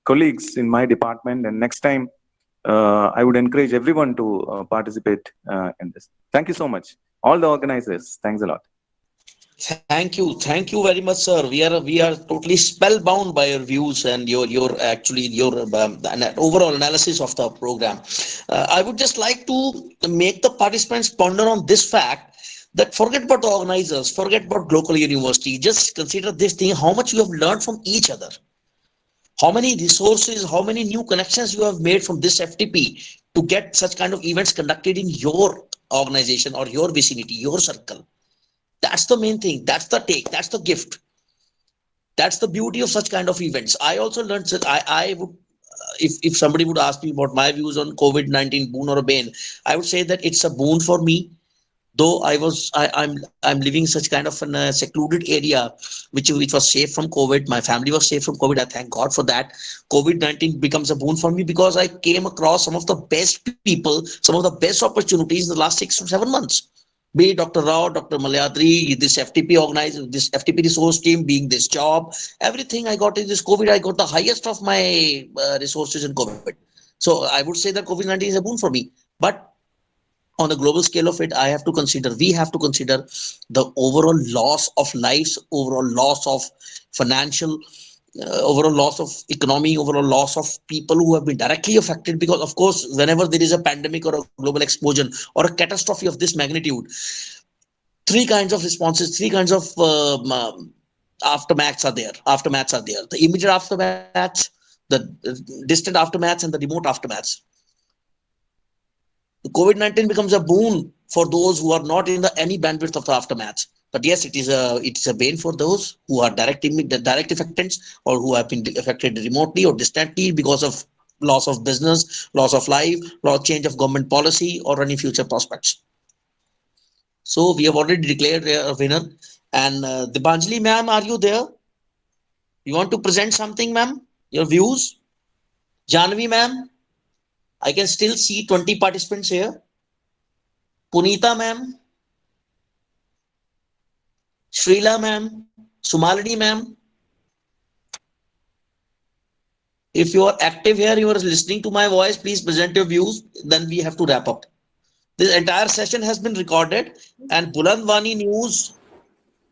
colleagues in my department, and next time I would encourage everyone to participate in this. Thank you so much, all the organizers. Thanks a lot. Thank you very much, sir. We are totally spellbound by your views and your actually your overall analysis of the program. I would just like to make the participants ponder on this fact that forget about the organizers, forget about local university. Just consider this thing: how much you have learned from each other, how many resources, how many new connections you have made from this FTP to get such kind of events conducted in your organization or your vicinity, your circle. That's the main thing. That's the take. That's the gift. That's the beauty of such kind of events. I also learned that I would, if somebody would ask me about my views on COVID-19, boon or a bane, I would say that it's a boon for me. Though I'm living such kind of a secluded area, which was safe from COVID. My family was safe from COVID. I thank God for that. COVID-19 becomes a boon for me because I came across some of the best people, some of the best opportunities in the last 6 to 7 months. Be it Dr. Rao, Dr. Malayadri, this FTP organized, this FTP resource team, being this job, everything I got in this COVID, I got the highest of my resources in COVID. So I would say that COVID-19 is a boon for me. But on the global scale of it, we have to consider the overall loss of lives, overall loss of financial, overall loss of economy, overall loss of people who have been directly affected. Because of course, whenever there is a pandemic or a global explosion or a catastrophe of this magnitude, three kinds of responses, three kinds of aftermaths are there. The immediate aftermaths, the distant aftermaths, and the remote aftermaths. COVID-19 becomes a boon for those who are not in any bandwidth of the aftermath. But yes, it is a bane for those who are direct affectants or who have been affected remotely or distantly because of loss of business, loss of life, change of government policy, or any future prospects. So we have already declared a winner. And Dipanjali ma'am, are you there? You want to present something, ma'am? Your views? Janvi ma'am? I can still see 20 participants here. Punita ma'am? Srila ma'am? Sumalini ma'am? If you are active here, you are listening to my voice, please present your views. Then we have to wrap up. This entire session has been recorded, and Bulandwani News.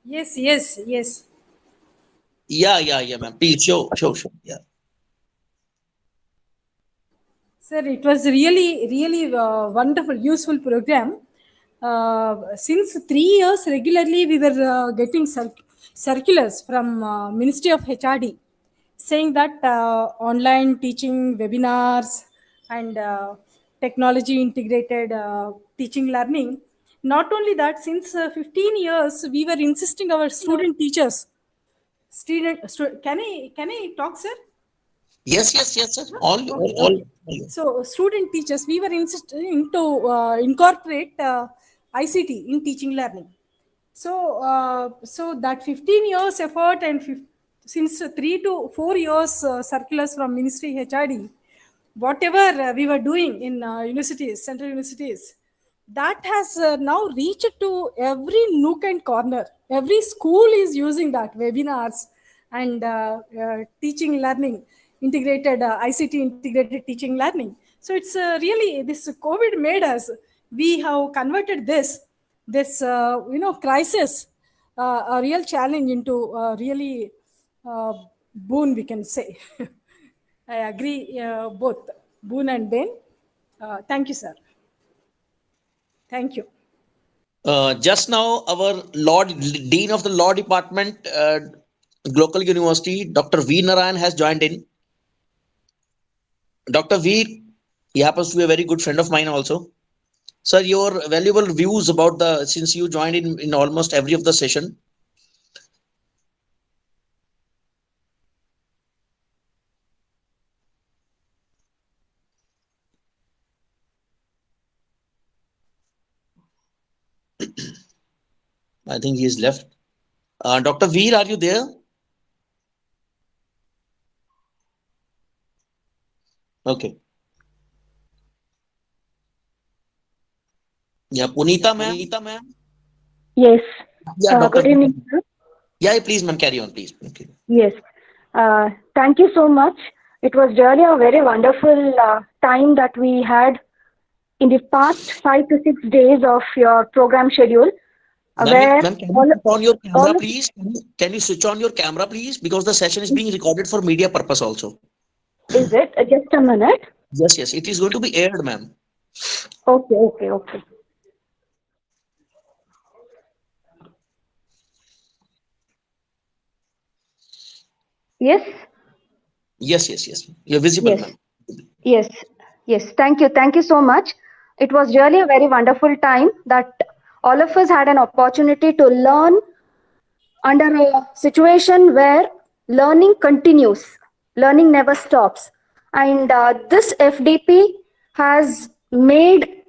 Yes. Yeah, ma'am. Please show. Yeah. Sir, it was really wonderful, useful program. Since 3 years regularly, we were getting circulars from Ministry of HRD saying that online teaching webinars and technology integrated teaching learning. Not only that, since 15 years, we were insisting our student teachers. Can I talk, sir? Yes, sir. All. So, student teachers, we were insisting to incorporate ICT in teaching learning. So, so that 15 years effort and since 3 to 4 years circulars from Ministry HRD, whatever we were doing in universities, central universities, that has now reached to every nook and corner. Every school is using that webinars and teaching learning, integrated ICT integrated teaching learning. So it's really, this COVID made us, we have converted this crisis, a real challenge, into really boon, we can say. I agree, both boon and bane. Thank you, sir. Thank you. Just now, our Dean of the Law Department, Local University, Dr. V. Narayan has joined in. Dr. V, he happens to be a very good friend of mine also. Sir, your valuable views about since you joined in almost every of the session. I think he is left. Dr. Veer, are you there? Okay. Yeah, Punita ma'am. Yes. Yeah, good evening, sir. Yeah, please, ma'am, carry on, please. Okay. Yes. Thank you so much. It was really a very wonderful time that we had in the past 5 to 6 days of your program schedule, where Ma'am, can you all, switch on your camera, all of, please? Can you switch on your camera, please? Because the session is being recorded for media purpose also. is it? Just a minute. Yes, yes, it is going to be aired, ma'am. Okay, okay, okay. Yes, Yes, yes, yes. You're visible, yes, ma'am. yes, yes. Thank you. Thank you so much. It was really a very wonderful time that all of us had an opportunity to learn under a situation where learning continues, learning never stops. And this FDP has made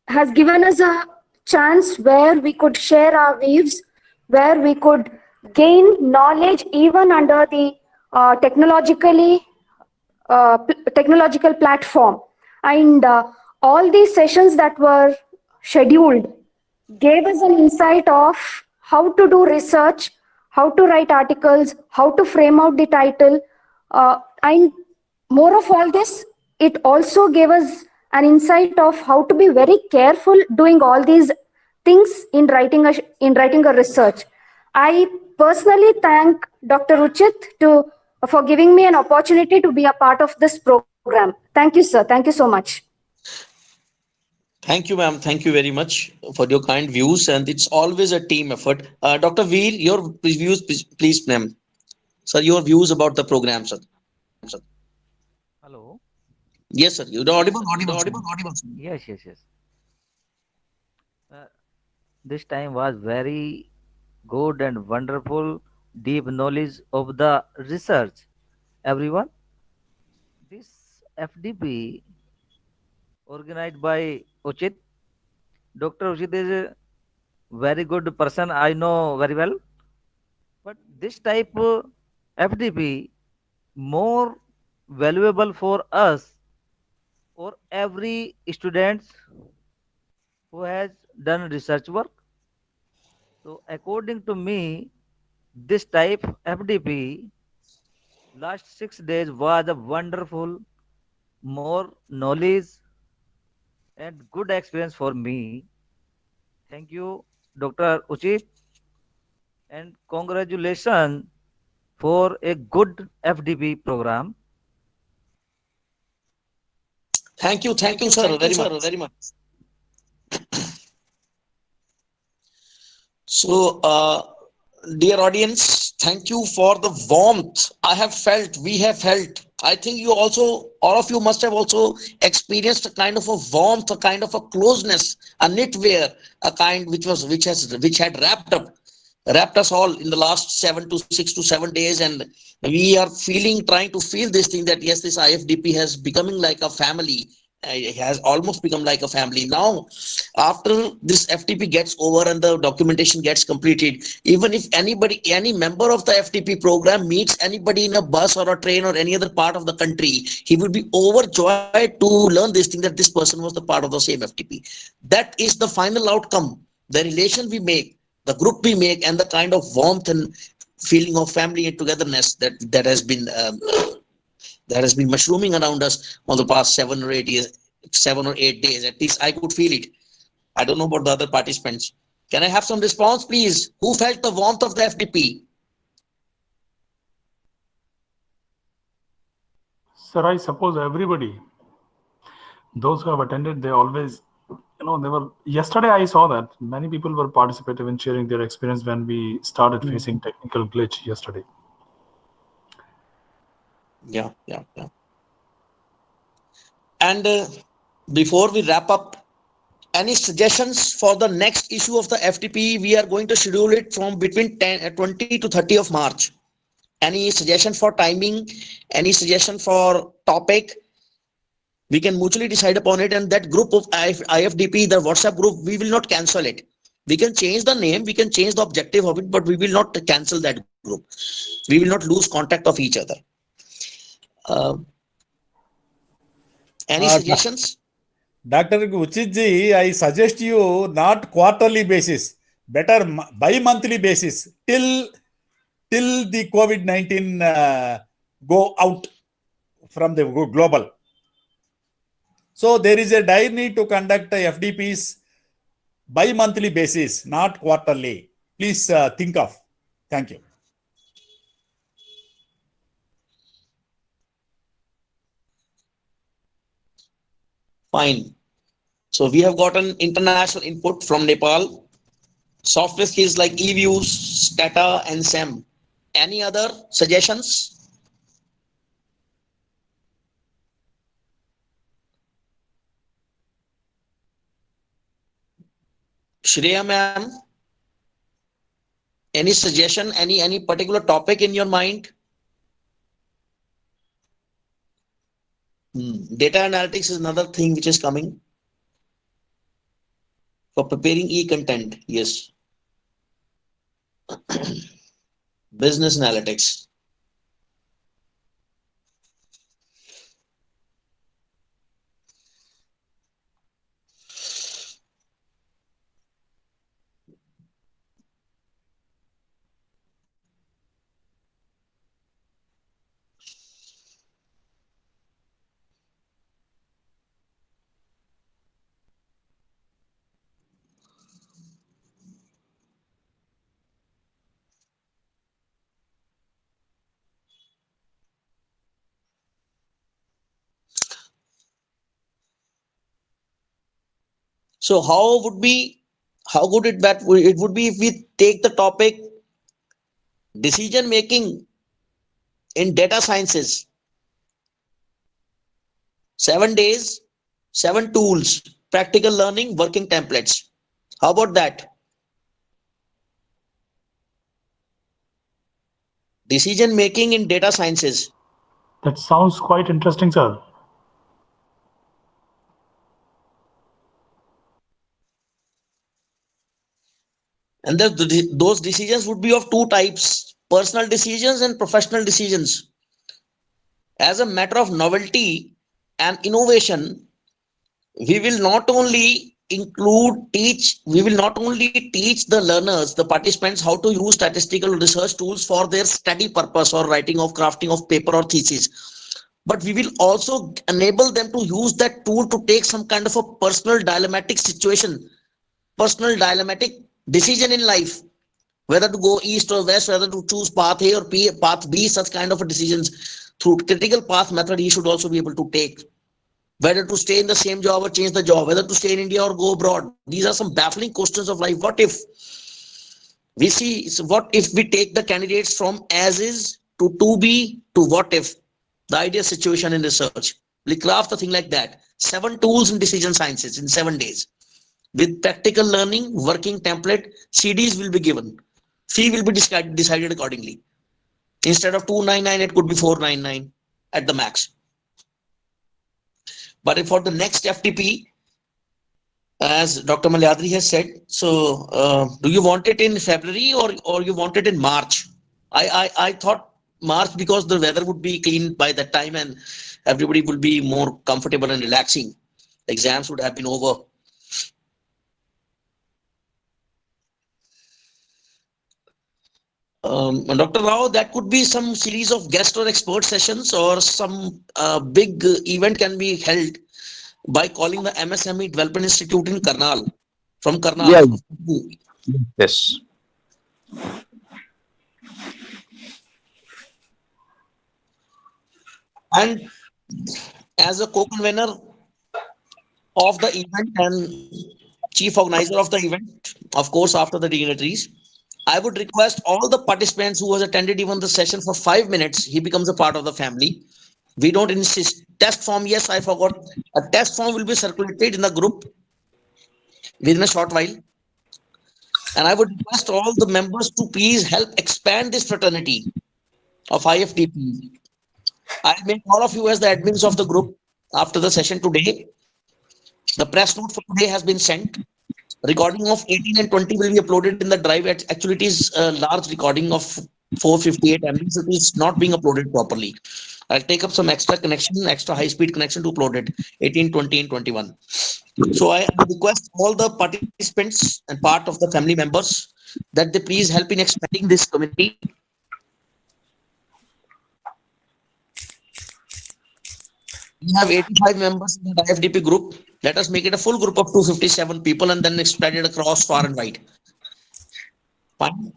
has given us a chance where we could share our views, where we could gain knowledge even under the technological platform. And all these sessions that were scheduled gave us an insight of how to do research, how to write articles, how to frame out the title, and more of all this, it also gave us an insight of how to be very careful doing all these things in writing a research. I personally thank Dr. Uchit for giving me an opportunity to be a part of this program. Thank you, sir. Thank you so much. Thank you, ma'am. Thank you very much for your kind views. And it's always a team effort. Dr. Veer, your views, please, ma'am. Sir, your views about the program, sir. Hello. Yes, sir. You're audible. Yes, yes, yes. This time was very good and wonderful, deep knowledge of the research. Everyone, this FDP organized by Uchit. Dr. Uchit is a very good person. I know very well. But this type FDP more valuable for us or every students who has done research work. So according to me, this type FDP last 6 days was a wonderful, more knowledge and good experience for me. Thank you, Dr. Uchit, and congratulations for a good FDP program. Thank you, sir, very much. So, dear audience, thank you for the warmth we have felt. I think you also, all of you must have also experienced a kind of a warmth, a kind of a closeness, a knitwear, a kind which had wrapped us all in the last 6 to 7 days, and we are trying to feel this thing that yes, this IFDP has becoming like a family. It has almost become like a family now. After this FTP gets over and the documentation gets completed, even if any member of the FTP program meets anybody in a bus or a train or any other part of the country, he will be overjoyed to learn this thing that this person was the part of the same FTP. That is the final outcome. The relation we make, the group we make, and the kind of warmth and feeling of family and togetherness that has been mushrooming around us on the past 7 or 8 days. At least I could feel it. I don't know about the other participants. Can I have some response, please? Who felt the warmth of the FDP? Sir, I suppose everybody, those who have attended, they always, yesterday I saw that many people were participative in sharing their experience when we started facing technical glitch yesterday. Yeah. And before we wrap up, any suggestions for the next issue of the FTP? We are going to schedule it from between 20 to 30 of March. Any suggestion for timing? Any suggestion for topic? We can mutually decide upon it, and that group of IFDP, the WhatsApp group, we will not cancel it. We can change the name, we can change the objective of it, but we will not cancel that group. We will not lose contact of each other. Any suggestions? Dr. Uchitji, I suggest you not quarterly basis, better bi-monthly basis till the COVID-19 go out. from the global. So there is a dire need to conduct FDPs bi-monthly basis, not quarterly. Please think of. Thank you. Fine. So we have gotten international input from Nepal. Software skills like eViews, Stata, and SEM. Any other suggestions? Shreya ma'am, any suggestion, any particular topic in your mind? Data analytics is another thing which is coming for preparing e-content. Yes. Business analytics. So how good it would be if we take the topic decision making in data sciences. 7 days, 7 tools, practical learning, working templates. How about that? Decision making in data sciences. That sounds quite interesting, sir. And those decisions would be of two types: personal decisions and professional decisions. As a matter of novelty and innovation, we will not only teach the learners, the participants, how to use statistical research tools for their study purpose or crafting of paper or thesis, but we will also enable them to use that tool to take some kind of a personal dilemmatic decision in life, whether to go east or west, whether to choose path A or path B. Such kind of decisions through critical path method he should also be able to take. Whether to stay in the same job or change the job, whether to stay in India or go abroad. These are some baffling questions of life. What if we take the candidates from as is to be to what if, the ideal situation in research. We craft a thing like that. 7 tools in decision sciences in 7 days. With practical learning, working template, CDs will be given. Fee will be decided accordingly. Instead of 299, it could be 499 at the max. But for the next FTP, as Dr. Malyadri has said, so do you want it in February or you want it in March? I thought March, because the weather would be clean by that time and everybody will be more comfortable and relaxing. Exams would have been over. Dr. Rao, that could be some series of guest or expert sessions, or some big event can be held by calling the MSME Development Institute in Karnal, from Karnal. Yeah. Yes. And as a co-convener of the event and chief organizer of the event, of course, after the dignitaries, I would request all the participants who has attended even the session for 5 minutes, he becomes a part of the family. We don't insist. Test form, yes, I forgot. A test form will be circulated in the group within a short while. And I would request all the members to please help expand this fraternity of IFTP. I make all of you as the admins of the group after the session today. The press note for today has been sent. Recording of 18 and 20 will be uploaded in the drive. Actually, it is a large recording of 458 MB, so it is not being uploaded properly. I'll take up some extra high-speed connection to upload it, 18, 20, and 21. So I request all the participants and part of the family members that they please help in expanding this community. We have 85 members in the IFDP group. Let us make it a full group of 257 people and then spread it across far and wide. Fine.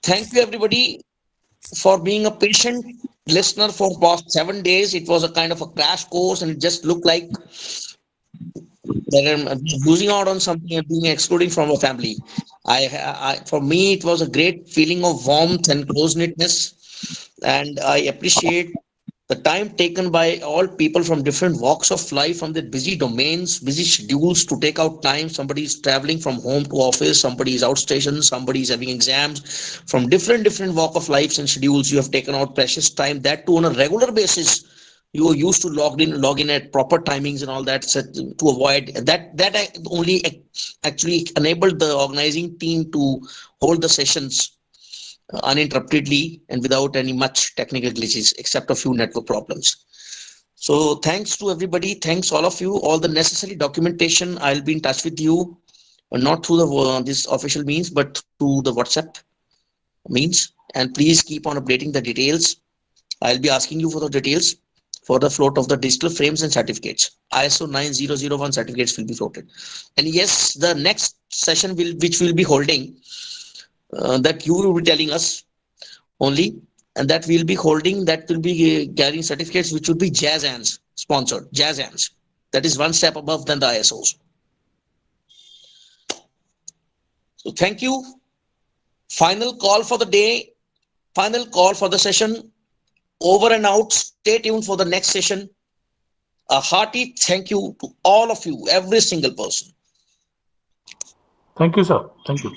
Thank you, everybody, for being a patient listener for past 7 days. It was a kind of a crash course, and it just looked like that I'm losing out on something and being excluded from a family. For me, it was a great feeling of warmth and close-knitness, and I appreciate the time taken by all people from different walks of life, from their busy domains, busy schedules to take out time. Somebody is traveling from home to office, somebody is outstation, somebody is having exams. From different walk of lives and schedules, you have taken out precious time, that too on a regular basis. You are used to log in at proper timings and all that, so to avoid that only actually enabled the organizing team to hold the sessions uninterruptedly and without any much technical glitches, except a few network problems. So thanks to everybody. Thanks all of you. All the necessary documentation, I'll be in touch with you, not through the this official means, but through the WhatsApp means. And please keep on updating the details. I'll be asking you for the details for the float of the digital frames and certificates. ISO 9001 certificates will be floated. And yes, the next session which we'll be holding, that you will be telling us only, and that we'll be holding, that will be carrying certificates which will be Jazz Hands sponsored. Jazz Hands, that is one step above than the ISOs. So thank you. Final call for the day, final call for the session. Over and out. Stay tuned for the next session. A hearty thank you to all of you, every single person. Thank you, sir. Thank you.